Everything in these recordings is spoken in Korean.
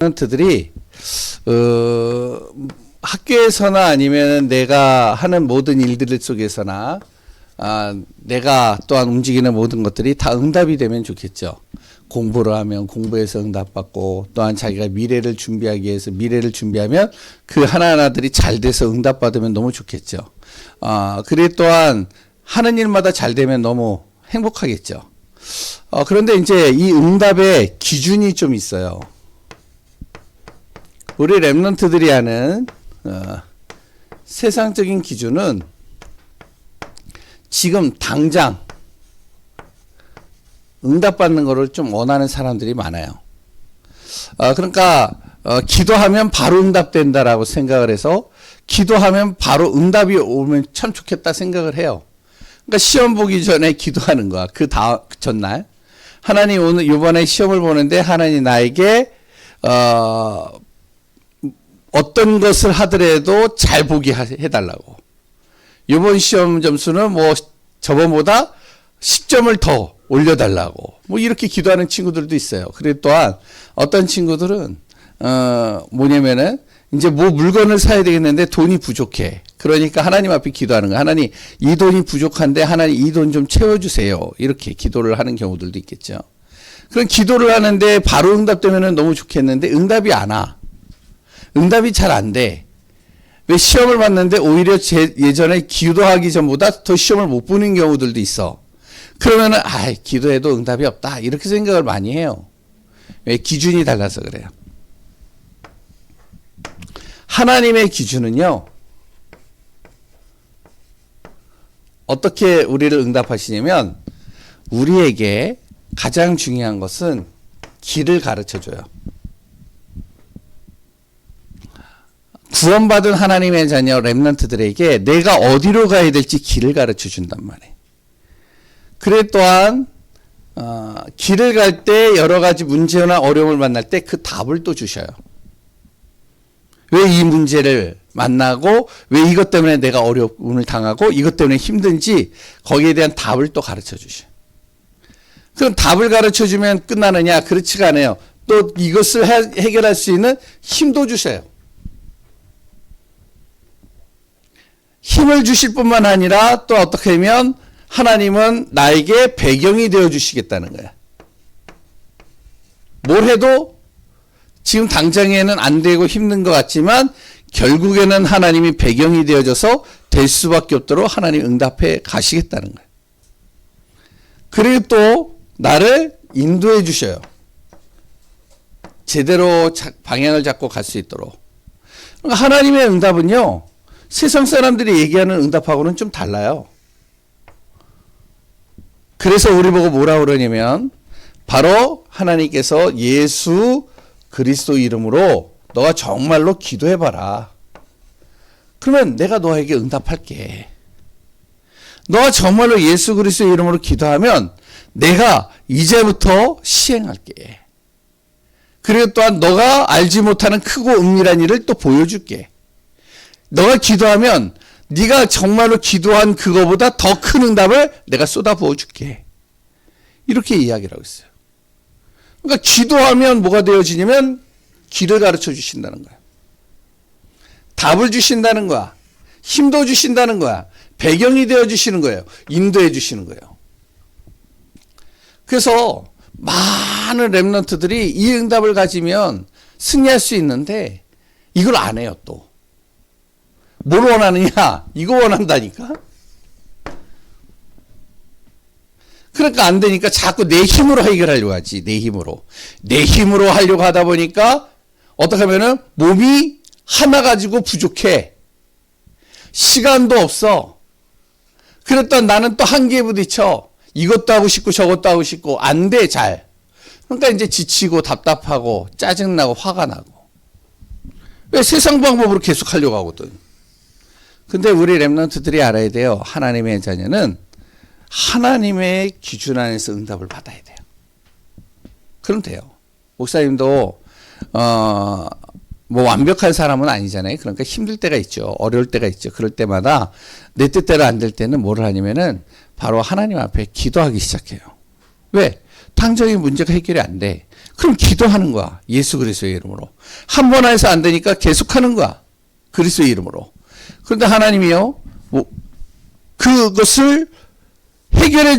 랩런트들이 학교에서나 아니면 내가 하는 모든 일들 속에서나 내가 또한 움직이는 모든 것들이 다 응답이 되면 좋겠죠. 공부를 하면 공부에서 응답받고, 또한 자기가 미래를 준비하기 위해서 미래를 준비하면 그 하나하나들이 잘 돼서 응답받으면 너무 좋겠죠. 그래 또한 하는 일마다 잘 되면 너무 행복하겠죠. 그런데 이제 이 응답의 기준이 좀 있어요. 우리 랩런트들이 하는 세상적인 기준은 지금 당장 응답받는 거를 좀 원하는 사람들이 많아요. 그러니까 기도하면 바로 응답된다라고 생각을 해서 기도하면 바로 응답이 오면 참 좋겠다 생각을 해요. 그러니까 시험 보기 전에 기도하는 거야. 그 전날 하나님 오늘 이번에 시험을 보는데 하나님 나에게 어떤 것을 하더라도 잘 보게 해달라고. 이번 시험 점수는 뭐 저번보다 10점을 더 올려달라고. 뭐 이렇게 기도하는 친구들도 있어요. 그리고 또한 어떤 친구들은 뭐냐면은 이제 뭐 물건을 사야 되겠는데 돈이 부족해. 그러니까 하나님 앞에 기도하는 거야. 하나님 이 돈이 부족한데 하나님 이 돈 좀 채워주세요. 이렇게 기도를 하는 경우들도 있겠죠. 그럼 기도를 하는데 바로 응답되면은 너무 좋겠는데 응답이 안 와. 응답이 잘 안 돼. 왜 시험을 봤는데 오히려 예전에 기도하기 전보다 더 시험을 못 보는 경우들도 있어. 그러면은 기도해도 응답이 없다 이렇게 생각을 많이 해요. 왜? 기준이 달라서 그래요. 하나님의 기준은요, 어떻게 우리를 응답하시냐면 우리에게 가장 중요한 것은 길을 가르쳐줘요. 구원받은 하나님의 자녀 랩런트들에게 내가 어디로 가야 될지 길을 가르쳐 준단 말이에요. 그래 또한 길을 갈 때 여러 가지 문제나 어려움을 만날 때 그 답을 또 주셔요. 왜 이 문제를 만나고 왜 이것 때문에 내가 어려움을 당하고 이것 때문에 힘든지 거기에 대한 답을 또 가르쳐 주셔요. 그럼 답을 가르쳐 주면 끝나느냐? 그렇지가 않아요. 또 이것을 해결할 수 있는 힘도 주셔요. 힘을 주실 뿐만 아니라 또 어떻게 하면 하나님은 나에게 배경이 되어 주시겠다는 거야. 뭘 해도 지금 당장에는 안 되고 힘든 것 같지만 결국에는 하나님이 배경이 되어져서 될 수밖에 없도록 하나님 응답해 가시겠다는 거야. 그리고 또 나를 인도해 주셔요. 제대로 방향을 잡고 갈 수 있도록. 그러니까 하나님의 응답은요, 세상 사람들이 얘기하는 응답하고는 좀 달라요. 그래서 우리 보고 뭐라 그러냐면 바로 하나님께서 예수 그리스도 이름으로 너가 정말로 기도해봐라. 그러면 내가 너에게 응답할게. 너가 정말로 예수 그리스도 이름으로 기도하면 내가 이제부터 시행할게. 그리고 또한 너가 알지 못하는 크고 은밀한 일을 또 보여줄게. 너가 기도하면 네가 정말로 기도한 그거보다 더 큰 응답을 내가 쏟아부어 줄게. 이렇게 이야기를 하고 있어요. 그러니까 기도하면 뭐가 되어지냐면 길을 가르쳐 주신다는 거야. 답을 주신다는 거야. 힘도 주신다는 거야. 배경이 되어 주시는 거예요. 인도해 주시는 거예요. 그래서 많은 랩런트들이 이 응답을 가지면 승리할 수 있는데 이걸 안 해요 또. 뭘 원하느냐? 이거 원한다니까? 그러니까 안 되니까 자꾸 내 힘으로 해결하려고 하지. 내 힘으로. 내 힘으로 하려고 하다 보니까 어떻게 하면은 몸이 하나 가지고 부족해. 시간도 없어. 그랬더니 나는 또 한계에 부딪혀. 이것도 하고 싶고 저것도 하고 싶고 안 돼 잘. 그러니까 이제 지치고 답답하고 짜증나고 화가 나고. 왜 세상 방법으로 계속 하려고 하거든. 근데 우리 랩런트들이 알아야 돼요. 하나님의 자녀는 하나님의 기준 안에서 응답을 받아야 돼요. 그럼 돼요. 목사님도 뭐 완벽한 사람은 아니잖아요. 그러니까 힘들 때가 있죠. 어려울 때가 있죠. 그럴 때마다 내 뜻대로 안 될 때는 뭐를 하냐면은 바로 하나님 앞에 기도하기 시작해요. 왜? 당장의 문제가 해결이 안 돼. 그럼 기도하는 거야. 예수 그리스도의 이름으로. 한 번 해서 안 되니까 계속하는 거야. 그리스도의 이름으로. 그런데 하나님이요, 그것을 해결해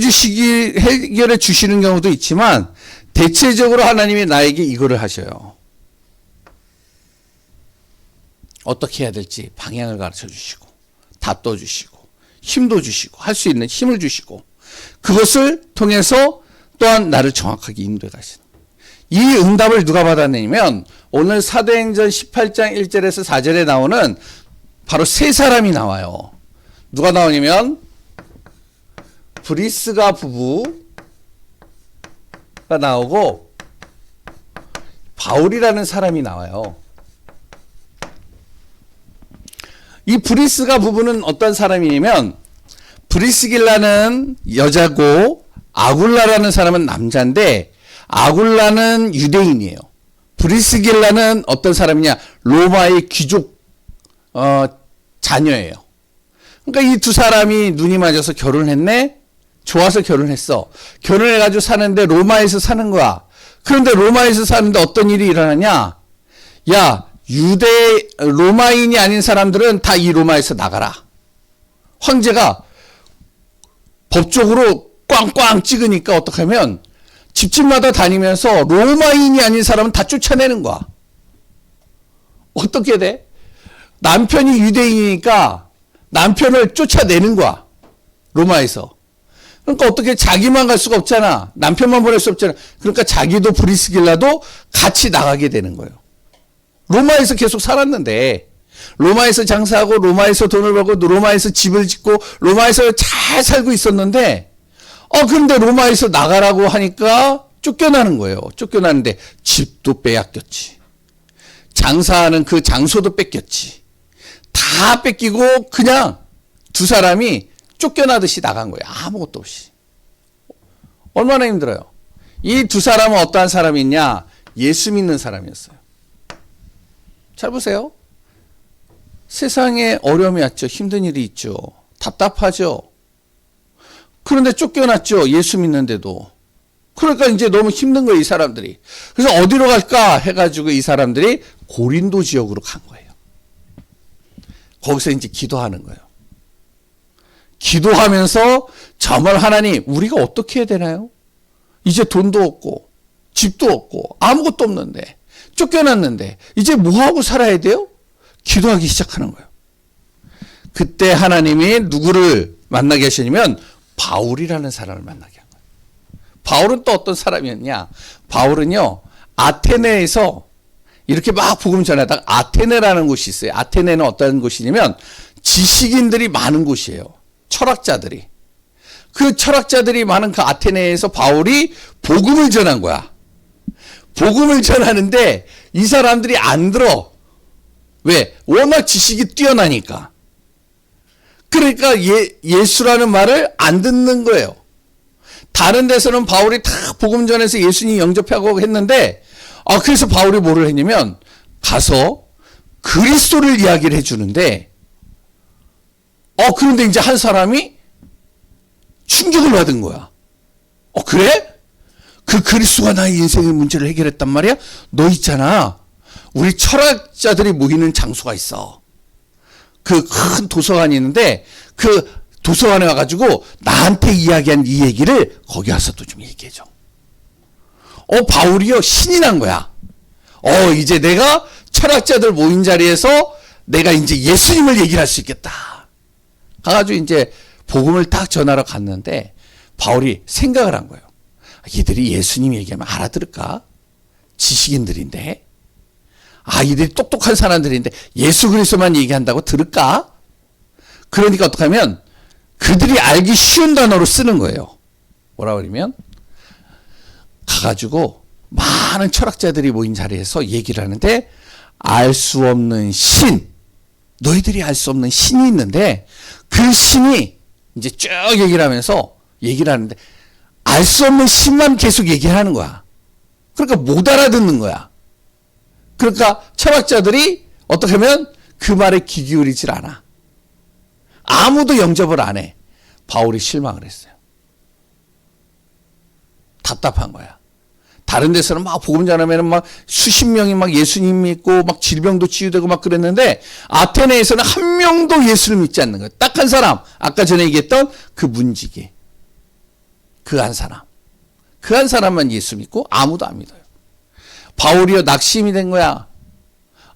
주시는 경우도 있지만, 대체적으로 하나님이 나에게 이거를 하셔요. 어떻게 해야 될지 방향을 가르쳐 주시고, 답도 주시고, 힘도 주시고, 할 수 있는 힘을 주시고, 그것을 통해서 또한 나를 정확하게 인도해 가시는. 이 응답을 누가 받았냐면, 오늘 사도행전 18장 1절에서 4절에 나오는 바로 세 사람이 나와요. 누가 나오냐면, 브리스가 부부가 나오고, 바울이라는 사람이 나와요. 이 브리스가 부부는 어떤 사람이냐면, 브리스길라는 여자고 아굴라라는 사람은 남자인데, 아굴라는 유대인이에요. 브리스길라는 어떤 사람이냐? 로마의 귀족 자녀예요. 그러니까 이 두 사람이 눈이 맞아서 결혼했네. 좋아서 결혼했어. 결혼해가지고 사는데 로마에서 사는 거야. 그런데 로마에서 사는데 어떤 일이 일어나냐? 야, 로마인이 아닌 사람들은 다 이 로마에서 나가라. 황제가 법적으로 꽝꽝 찍으니까 어떻게 하면 집집마다 다니면서 로마인이 아닌 사람은 다 쫓아내는 거야. 어떻게 돼? 남편이 유대인이니까 남편을 쫓아내는 거야. 로마에서. 그러니까 어떻게 자기만 갈 수가 없잖아. 남편만 보낼 수 없잖아. 그러니까 자기도 브리스길라도 같이 나가게 되는 거예요. 로마에서 계속 살았는데, 로마에서 장사하고 로마에서 돈을 벌고 로마에서 집을 짓고 로마에서 잘 살고 있었는데, 그런데 로마에서 나가라고 하니까 쫓겨나는 거예요. 쫓겨나는데 집도 빼앗겼지. 장사하는 그 장소도 뺏겼지. 다 뺏기고 그냥 두 사람이 쫓겨나듯이 나간 거예요. 아무것도 없이. 얼마나 힘들어요. 이 두 사람은 어떠한 사람이냐? 예수 믿는 사람이었어요. 잘 보세요. 세상에 어려움이 왔죠. 힘든 일이 있죠. 답답하죠. 그런데 쫓겨났죠. 예수 믿는데도. 그러니까 이제 너무 힘든 거예요, 이 사람들이. 그래서 어디로 갈까 해가지고 이 사람들이 고린도 지역으로 간 거예요. 거기서 이제 기도하는 거예요. 기도하면서 정말 하나님, 우리가 어떻게 해야 되나요? 이제 돈도 없고 집도 없고 아무것도 없는데 쫓겨났는데 이제 뭐하고 살아야 돼요? 기도하기 시작하는 거예요. 그때 하나님이 누구를 만나게 하시냐면 바울이라는 사람을 만나게 한 거예요. 바울은 또 어떤 사람이었냐? 바울은요, 아테네에서 이렇게 막 복음 전하다가 아테네라는 곳이 있어요. 아테네는 어떤 곳이냐면 지식인들이 많은 곳이에요. 철학자들이. 그 철학자들이 많은 그 아테네에서 바울이 복음을 전한 거야. 복음을 전하는데 이 사람들이 안 들어. 왜? 워낙 지식이 뛰어나니까. 그러니까 예수라는 말을 안 듣는 거예요. 다른 데서는 바울이 다 복음 전해서 예수님 영접하고 했는데, 그래서 바울이 뭐를 했냐면 가서 그리스도를 이야기를 해주는데, 그런데 이제 한 사람이 충격을 받은 거야. 그래? 그 그리스도가 나의 인생의 문제를 해결했단 말이야? 너 있잖아. 우리 철학자들이 모이는 장소가 있어. 그 큰 도서관이 있는데 그 도서관에 와가지고 나한테 이야기한 이 얘기를 거기 와서 또 좀 얘기해줘. 바울이요, 신이 난 거야. 이제 내가 철학자들 모인 자리에서 내가 이제 예수님을 얘기를 할 수 있겠다. 가가지고 이제 복음을 딱 전하러 갔는데 바울이 생각을 한 거예요. 이들이 예수님 얘기하면 알아들을까? 지식인들인데. 이들이 똑똑한 사람들인데 예수 그리스도만 얘기한다고 들을까? 그러니까 어떻게 하면 그들이 알기 쉬운 단어로 쓰는 거예요. 뭐라 그러면 가가지고 많은 철학자들이 모인 자리에서 얘기를 하는데, 알 수 없는 신, 너희들이 알 수 없는 신이 있는데 그 신이 이제 쭉 얘기를 하면서 얘기를 하는데 알 수 없는 신만 계속 얘기를 하는 거야. 그러니까 못 알아듣는 거야. 그러니까 철학자들이 어떻게 하면 그 말에 귀 기울이질 않아. 아무도 영접을 안 해. 바울이 실망을 했어요. 답답한 거야. 다른 데서는 막 복음 전하면 막 수십 명이 막 예수님 믿고 막 질병도 치유되고 막 그랬는데 아테네에서는 한 명도 예수를 믿지 않는 거예요. 딱 한 사람. 아까 전에 얘기했던 그 문지기. 그 한 사람. 그 한 사람만 예수 믿고 아무도 안 믿어요. 바울이요 낙심이 된 거야.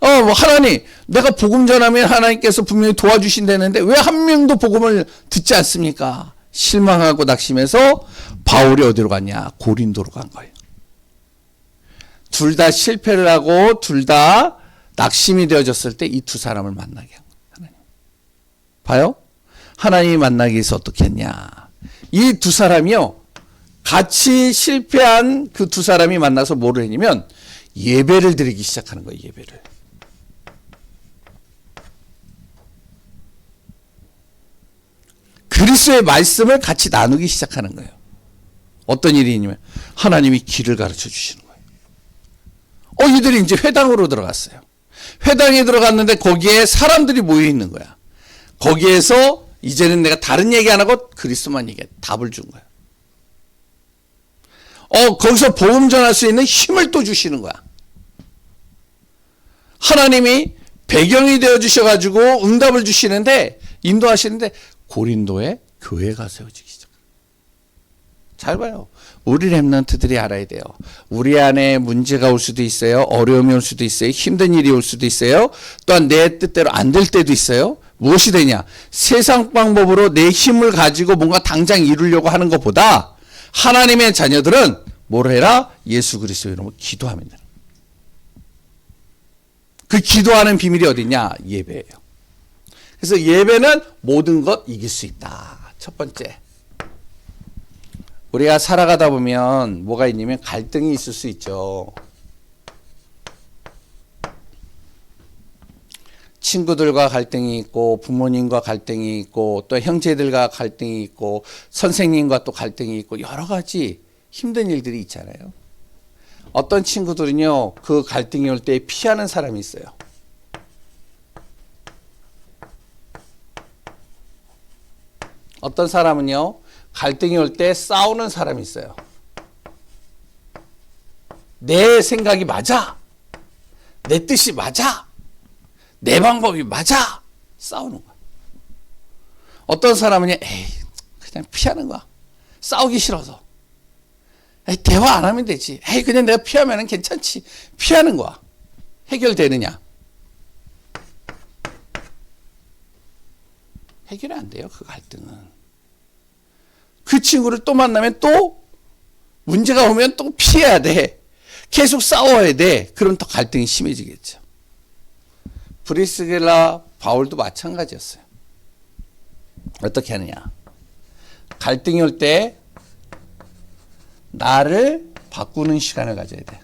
뭐 하나님, 내가 복음 전하면 하나님께서 분명히 도와주신다는데 왜 한 명도 복음을 듣지 않습니까? 실망하고 낙심해서 바울이 어디로 갔냐? 고린도로 간 거예요. 둘 다 실패를 하고 둘 다 낙심이 되어졌을 때 이 두 사람을 만나게 한 거예요. 하나님. 봐요? 하나님이 만나기 위해서 어떻게 했냐? 이 두 사람이요. 같이 실패한 그 두 사람이 만나서 뭐를 했냐면 예배를 드리기 시작하는 거예요. 예배를. 그리스도의 말씀을 같이 나누기 시작하는 거예요. 어떤 일이 있냐면 하나님이 길을 가르쳐 주시는 거예요. 이들이 이제 회당으로 들어갔어요. 회당에 들어갔는데 거기에 사람들이 모여 있는 거야. 거기에서 이제는 내가 다른 얘기 안 하고 그리스도만 얘기해. 답을 준 거야. 거기서 복음 전할 수 있는 힘을 또 주시는 거야. 하나님이 배경이 되어 주셔가지고 응답을 주시는데 인도하시는데 고린도에 교회가 세워지기 시작합니다. 잘 봐요. 우리 렘넌트들이 알아야 돼요. 우리 안에 문제가 올 수도 있어요. 어려움이 올 수도 있어요. 힘든 일이 올 수도 있어요. 또한 내 뜻대로 안 될 때도 있어요. 무엇이 되냐? 세상 방법으로 내 힘을 가지고 뭔가 당장 이루려고 하는 것보다 하나님의 자녀들은 뭘 해라? 예수 그리스도 이름으로 기도하면 되는 거예요. 그 기도하는 비밀이 어디냐? 예배예요. 그래서 예배는 모든 것 이길 수 있다. 첫 번째. 우리가 살아가다 보면 뭐가 있냐면 갈등이 있을 수 있죠. 친구들과 갈등이 있고 부모님과 갈등이 있고 또 형제들과 갈등이 있고 선생님과 또 갈등이 있고 여러 가지 힘든 일들이 있잖아요. 어떤 친구들은요 그 갈등이 올 때 피하는 사람이 있어요. 어떤 사람은요 갈등이 올 때 싸우는 사람이 있어요. 내 생각이 맞아. 내 뜻이 맞아. 내 방법이 맞아. 싸우는 거야. 어떤 사람은요 그냥 피하는 거야. 싸우기 싫어서. 대화 안 하면 되지. 그냥 내가 피하면 괜찮지. 피하는 거야. 해결되느냐? 해결이 안 돼요. 그 갈등은. 그 친구를 또 만나면 또 문제가 오면 또 피해야 돼. 계속 싸워야 돼. 그럼 더 갈등이 심해지겠죠. 브리스길라 바울도 마찬가지였어요. 어떻게 하느냐? 갈등이 올 때 나를 바꾸는 시간을 가져야 돼.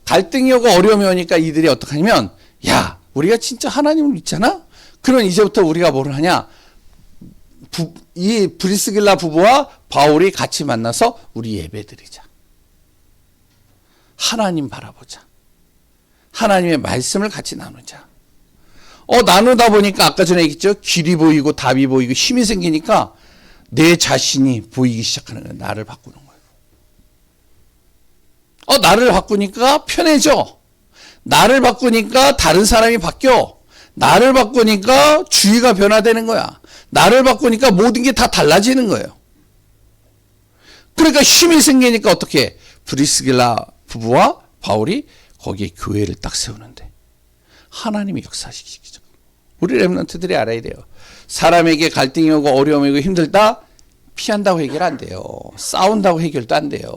갈등이 오고 어려움이 오니까 이들이 어떻게 하냐면 야 우리가 진짜 하나님을 믿잖아? 그러면 이제부터 우리가 뭘 하냐? 이 브리스길라 부부와 바울이 같이 만나서 우리 예배드리자. 하나님 바라보자. 하나님의 말씀을 같이 나누자. 나누다 보니까 아까 전에 얘기했죠. 길이 보이고 답이 보이고 힘이 생기니까 내 자신이 보이기 시작하는 거예요. 나를 바꾸는 거예요. 나를 바꾸니까 편해져. 나를 바꾸니까 다른 사람이 바뀌어. 나를 바꾸니까 주의가 변화되는 거야. 나를 바꾸니까 모든 게 다 달라지는 거예요. 그러니까 힘이 생기니까 어떻게 브리스길라 부부와 바울이 거기에 교회를 딱 세우는데 하나님이 역사하시기 시작. 우리 렘넌트들이 알아야 돼요. 사람에게 갈등이 오고 어려움이 오고 힘들다 피한다고 해결 안 돼요. 싸운다고 해결도 안 돼요.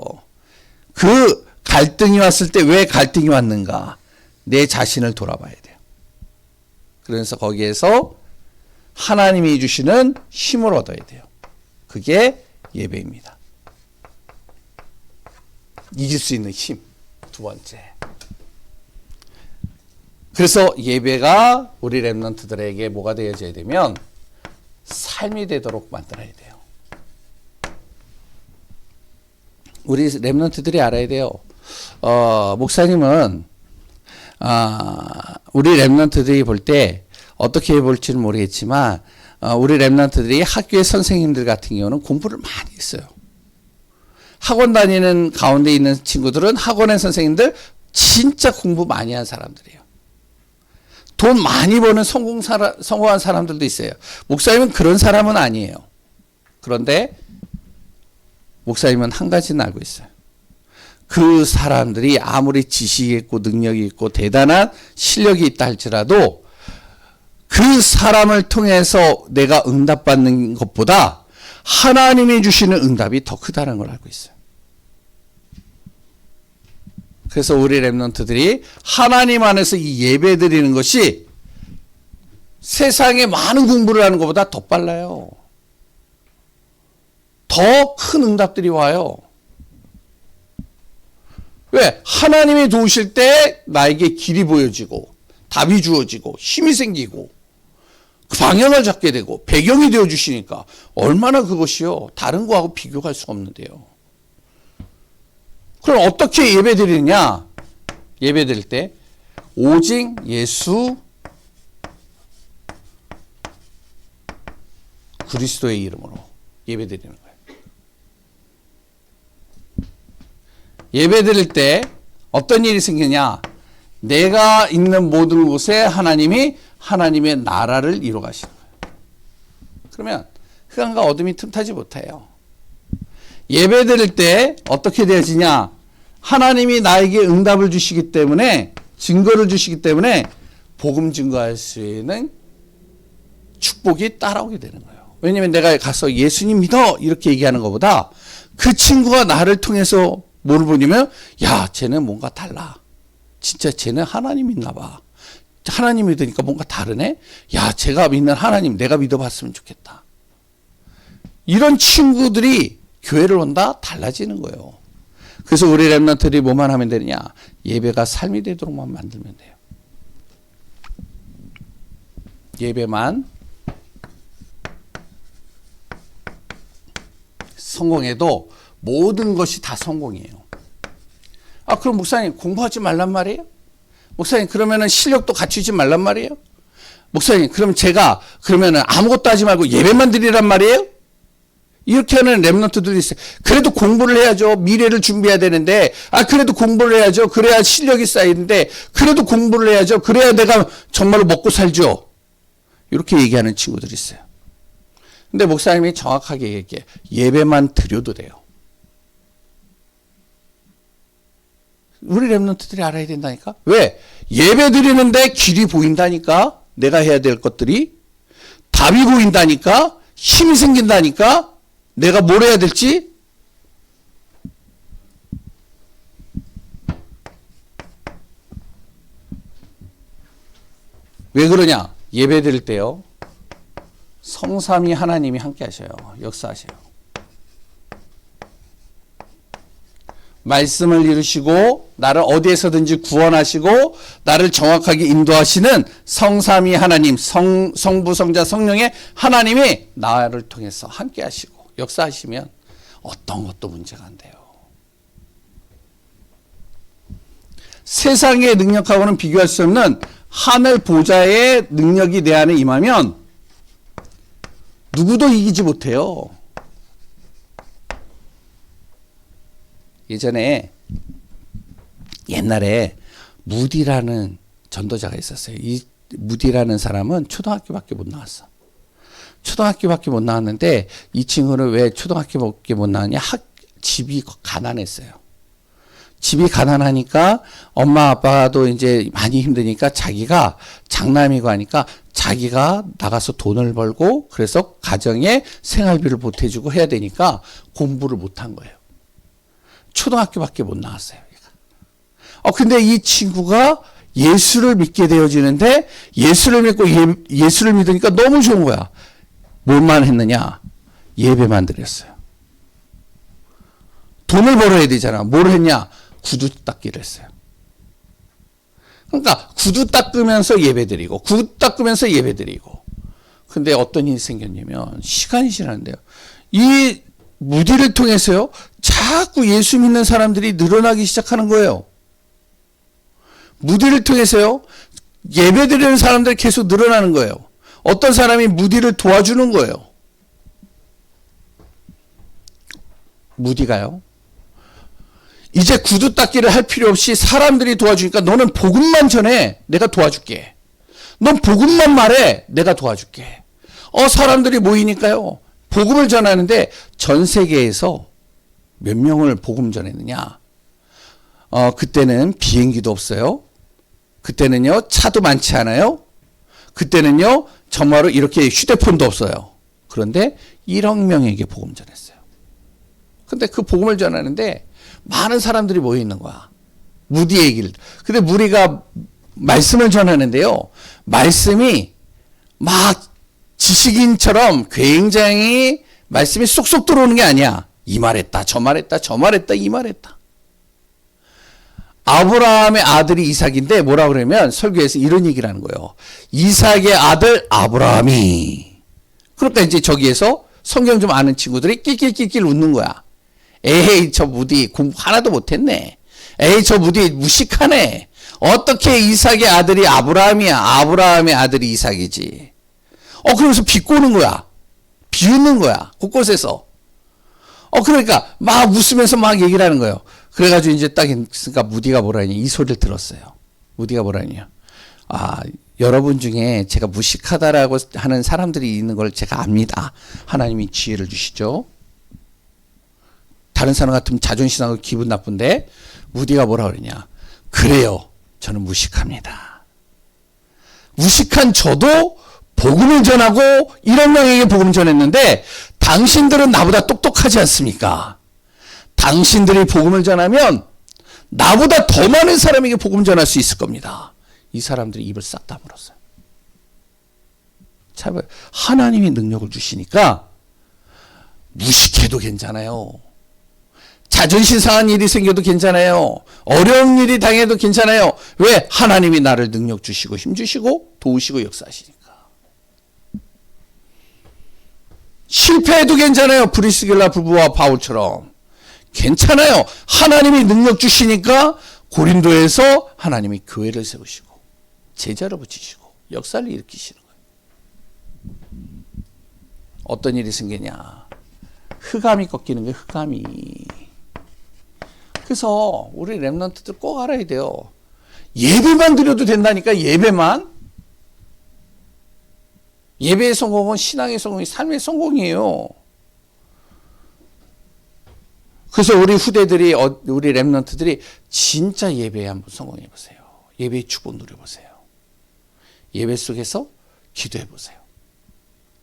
그 갈등이 왔을 때 왜 갈등이 왔는가? 내 자신을 돌아봐야 돼요. 그래서 거기에서 하나님이 주시는 힘을 얻어야 돼요. 그게 예배입니다. 이길 수 있는 힘. 두 번째. 그래서 예배가 우리 렘넌트들에게 뭐가 되어져야 되면 삶이 되도록 만들어야 돼요. 우리 렘넌트들이 알아야 돼요. 목사님은 우리 렘넌트들이 볼 때 어떻게 볼지는 모르겠지만 우리 렘넌트들이 학교의 선생님들 같은 경우는 공부를 많이 했어요. 학원 다니는 가운데 있는 친구들은 학원의 선생님들 진짜 공부 많이 한 사람들이에요. 돈 많이 버는 성공한 사람들도 있어요. 목사님은 그런 사람은 아니에요. 그런데 목사님은 한 가지는 알고 있어요. 그 사람들이 아무리 지식이 있고 능력이 있고 대단한 실력이 있다 할지라도 그 사람을 통해서 내가 응답받는 것보다 하나님이 주시는 응답이 더 크다는 걸 알고 있어요. 그래서 우리 렘넌트들이 하나님 안에서 이 예배 드리는 것이 세상에 많은 공부를 하는 것보다 더 빨라요. 더 큰 응답들이 와요. 왜? 하나님이 도우실 때 나에게 길이 보여지고 답이 주어지고 힘이 생기고 방향을 잡게 되고 배경이 되어주시니까 얼마나 그것이요. 다른 거하고 비교할 수가 없는데요. 그럼 어떻게 예배 드리느냐? 예배 드릴 때 오직 예수 그리스도의 이름으로 예배 드리는 거예요. 예배 드릴 때 어떤 일이 생기냐? 내가 있는 모든 곳에 하나님이 하나님의 나라를 이루어 가시는 거예요. 그러면 흑암과 어둠이 틈타지 못해요. 예배 드릴 때 어떻게 되어지냐? 하나님이 나에게 응답을 주시기 때문에 증거를 주시기 때문에 복음 증거할 수 있는 축복이 따라오게 되는 거예요. 왜냐하면 내가 가서 예수님 믿어 이렇게 얘기하는 것보다 그 친구가 나를 통해서 뭐를 보냐면 야 쟤는 뭔가 달라. 진짜 쟤는 하나님 믿나 봐. 하나님 믿으니까 뭔가 다르네. 야 제가 믿는 하나님 내가 믿어봤으면 좋겠다. 이런 친구들이 교회를 온다 달라지는 거예요. 그래서 우리 렘넌트들이 뭐만 하면 되느냐? 예배가 삶이 되도록만 만들면 돼요. 예배만 성공해도 모든 것이 다 성공이에요. 아 그럼 목사님 공부하지 말란 말이에요? 목사님 그러면은 실력도 갖추지 말란 말이에요? 목사님 그럼 제가 그러면은 아무것도 하지 말고 예배만 드리란 말이에요? 이렇게 하는 렘넌트들이 있어요. 그래도 공부를 해야죠. 미래를 준비해야 되는데 그래도 공부를 해야죠. 그래야 실력이 쌓이는데 그래도 공부를 해야죠. 그래야 내가 정말로 먹고 살죠. 이렇게 얘기하는 친구들이 있어요. 근데 목사님이 정확하게 얘기해. 예배만 드려도 돼요. 우리 렘넌트들이 알아야 된다니까. 왜? 예배 드리는데 길이 보인다니까. 내가 해야 될 것들이 답이 보인다니까. 힘이 생긴다니까. 내가 뭘 해야 될지. 왜 그러냐? 예배 드릴 때요. 성삼위 하나님이 함께 하셔요. 역사하셔요. 말씀을 이루시고 나를 어디에서든지 구원하시고 나를 정확하게 인도하시는 성삼위 하나님, 성부, 성자, 성령의 하나님이 나를 통해서 함께 하시고 역사하시면 어떤 것도 문제가 안 돼요. 세상의 능력하고는 비교할 수 없는 하늘 보좌의 능력이 내 안에 임하면 누구도 이기지 못해요. 예전에 옛날에 무디라는 전도자가 있었어요. 이 무디라는 사람은 초등학교밖에 못 나왔어. 초등학교밖에 못 나왔는데 이 친구는 왜 초등학교밖에 못 나왔냐? 집이 가난했어요. 집이 가난하니까 엄마 아빠도 이제 많이 힘드니까 자기가 장남이고 하니까 자기가 나가서 돈을 벌고 그래서 가정에 생활비를 보태주고 해야 되니까 공부를 못한 거예요. 초등학교밖에 못 나왔어요. 근데 이 친구가 예수를 믿게 되어지는데 예수를 믿고 예수를 믿으니까 너무 좋은 거야. 뭘만 했느냐? 예배만 드렸어요. 돈을 벌어야 되잖아. 뭘 했냐? 구두 닦기를 했어요. 그러니까 구두 닦으면서 예배드리고 구두 닦으면서 예배드리고. 근데 어떤 일이 생겼냐면 시간이 지났는데요. 이 무디를 통해서요. 자꾸 예수 믿는 사람들이 늘어나기 시작하는 거예요. 무디를 통해서요. 예배드리는 사람들이 계속 늘어나는 거예요. 어떤 사람이 무디를 도와주는 거예요. 무디가요. 이제 구두 닦기를 할 필요 없이 사람들이 도와주니까 너는 복음만 전해. 내가 도와줄게. 넌 복음만 말해. 내가 도와줄게. 사람들이 모이니까요. 복음을 전하는데 전 세계에서 몇 명을 복음 전했느냐? 그때는 비행기도 없어요. 그때는요, 차도 많지 않아요. 그때는요, 정말로 이렇게 휴대폰도 없어요. 그런데 1억 명에게 복음 전했어요. 근데 그 복음을 전하는데 많은 사람들이 모여 있는 거야. 무디의 길. 근데 무리가 말씀을 전하는데요. 말씀이 막 지식인처럼 굉장히 말씀이 쏙쏙 들어오는 게 아니야. 이 말했다, 저 말했다, 저 말했다, 이 말했다. 아브라함의 아들이 이삭인데 뭐라 그러면 설교에서 이런 얘기를 하는 거예요. 이삭의 아들 아브라함이. 그러니까 이제 저기에서 성경 좀 아는 친구들이 낄낄낄낄 웃는 거야. 에이, 저 무디 공부 하나도 못했네. 에이, 저 무디 무식하네. 어떻게 이삭의 아들이 아브라함이야. 아브라함의 아들이 이삭이지. 그러면서 비꼬는 거야. 비웃는 거야. 곳곳에서. 그러니까 막 웃으면서 막 얘기를 하는 거예요. 그래가지고 이제 딱 있으니까 무디가 뭐라 하냐. 이 소리를 들었어요. 무디가 뭐라 하냐. 여러분 중에 제가 무식하다라고 하는 사람들이 있는 걸 제가 압니다. 하나님이 지혜를 주시죠. 다른 사람 같으면 자존심 상하고 기분 나쁜데 무디가 뭐라 그러냐. 그래요. 저는 무식합니다. 무식한 저도 복음을 전하고 1억 명에게 복음 전했는데 당신들은 나보다 똑똑하지 않습니까? 당신들이 복음을 전하면 나보다 더 많은 사람에게 복음 전할 수 있을 겁니다. 이 사람들이 입을 싹 다물었어요. 참, 하나님이 능력을 주시니까 무식해도 괜찮아요. 자존심 상한 일이 생겨도 괜찮아요. 어려운 일이 당해도 괜찮아요. 왜? 하나님이 나를 능력 주시고 힘 주시고 도우시고 역사하시니까. 실패해도 괜찮아요. 브리스길라 부부와 바울처럼. 괜찮아요. 하나님이 능력 주시니까 고린도에서 하나님이 교회를 세우시고 제자를 붙이시고 역사를 일으키시는 거예요. 어떤 일이 생기냐. 흑암이 꺾이는 거예요. 흑암이. 그래서 우리 렘넌트들 꼭 알아야 돼요. 예배만 드려도 된다니까. 예배만. 예배의 성공은 신앙의 성공이 삶의 성공이에요. 그래서 우리 후대들이 우리 렘넌트들이 진짜 예배에 한번 성공해 보세요. 예배의 축복 누려보세요. 예배 속에서 기도해 보세요.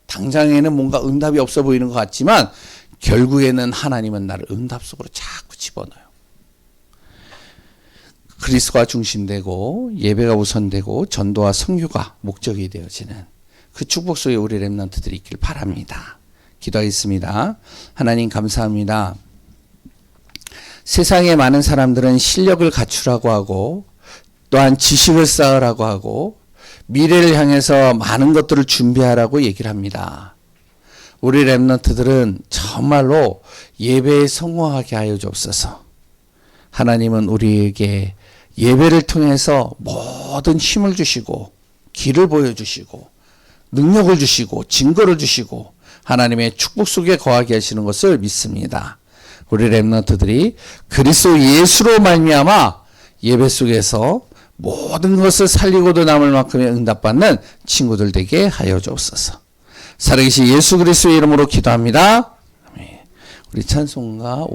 당장에는 뭔가 응답이 없어 보이는 것 같지만 결국에는 하나님은 나를 응답 속으로 자꾸 집어넣어요. 그리스도가 중심되고 예배가 우선되고 전도와 선교가 목적이 되어지는 그 축복 속에 우리 렘넌트들이 있길 바랍니다. 기도하겠습니다. 하나님 감사합니다. 세상에 많은 사람들은 실력을 갖추라고 하고 또한 지식을 쌓으라고 하고 미래를 향해서 많은 것들을 준비하라고 얘기를 합니다. 우리 렘넌트들은 정말로 예배에 성공하게 하여 주옵소서. 하나님은 우리에게 예배를 통해서 모든 힘을 주시고 길을 보여주시고 능력을 주시고 증거를 주시고 하나님의 축복 속에 거하게 하시는 것을 믿습니다. 우리 렘넌트들이 그리스도 예수로 말미암아 예배 속에서 모든 것을 살리고도 남을 만큼의 응답받는 친구들 되게 하여 주옵소서. 살아계신 예수 그리스도의 이름으로 기도합니다. 우리 찬송가